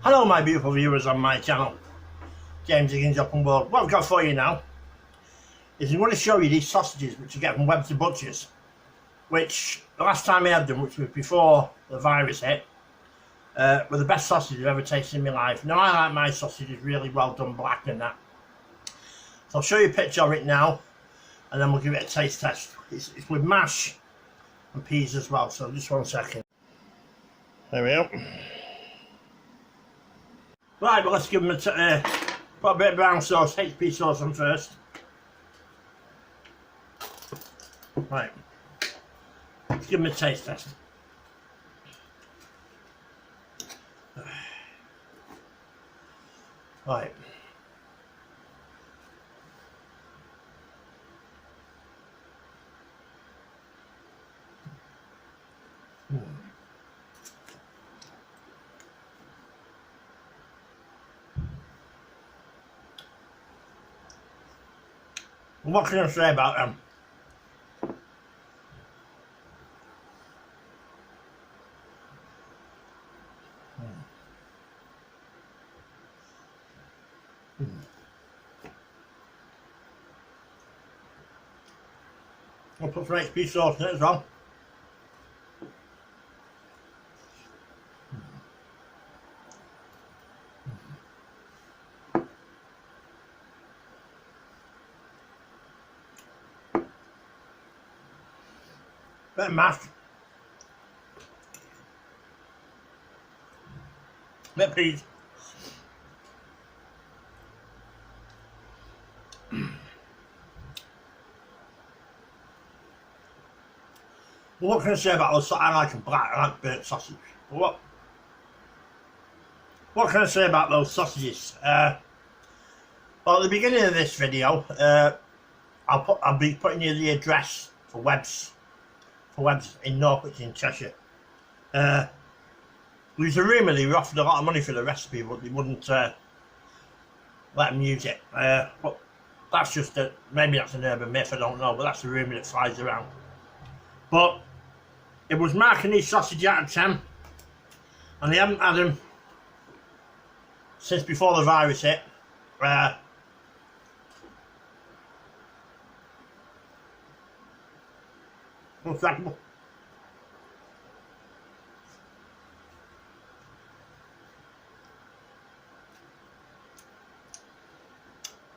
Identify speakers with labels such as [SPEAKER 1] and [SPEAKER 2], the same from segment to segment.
[SPEAKER 1] Hello my beautiful viewers on my channel, James Higgins Up and World. What I've got for you now is I'm going to show you these sausages which you get from Webb's the Butchers, which the last time I had them, which was before the virus hit, were the best sausages I've ever tasted in my life. Now I like my sausages really well done black and that. So I'll show you a picture of it now and then we'll give it a taste test. It's with mash and peas as well, so just 1 second. There we go. Right, but let's give them put a bit of brown sauce, HP sauce on first. Right, let's give them a taste test. Right. What can I say about them? I'll put some HP sauce in it as well. Bit of mash, bit of peas, what can I say about those? I like them black, I like burnt sausage. What can I say about those sausages? Well, at the beginning of this video, I'll be putting you the address for Webb's in Northwich in Cheshire. There was a rumour they were offered a lot of money for the recipe, but they wouldn't let them use it. But that's just maybe that's an urban myth, I don't know, but that's a rumour that flies around. But it was marking these sausages out of 10, and they haven't had them since before the virus hit.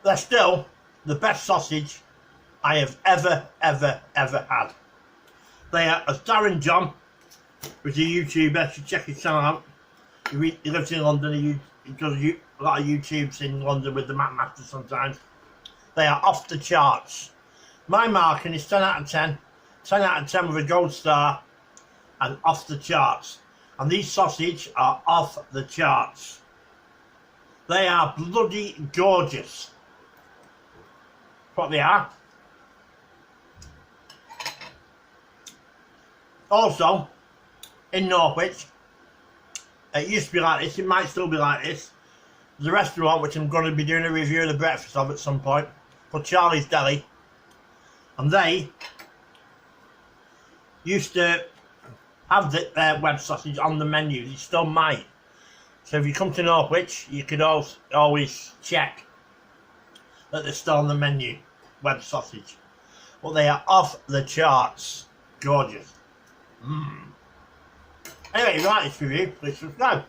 [SPEAKER 1] They're still the best sausage I have ever had. They are, as Darren John, who's a YouTuber, you should check his channel out. He lives in London, he does a lot of YouTubes in London with the Map Master sometimes. They are off the charts. My marking is 10 out of 10. 10 out of 10 with a gold star and off the charts. And these sausage are off the charts. They are bloody gorgeous. What they are. Also, in Northwich, it used to be like this, it might still be like this. There's a restaurant which I'm going to be doing a review of the breakfast of at some point, called Charlie's Deli. And they used to have their Webb sausage on the menu. They still might. So if you come to Northwich, you could always check that they're still on the menu, Webb sausage. But they are off the charts. Gorgeous. Anyway, if you like this review, please subscribe.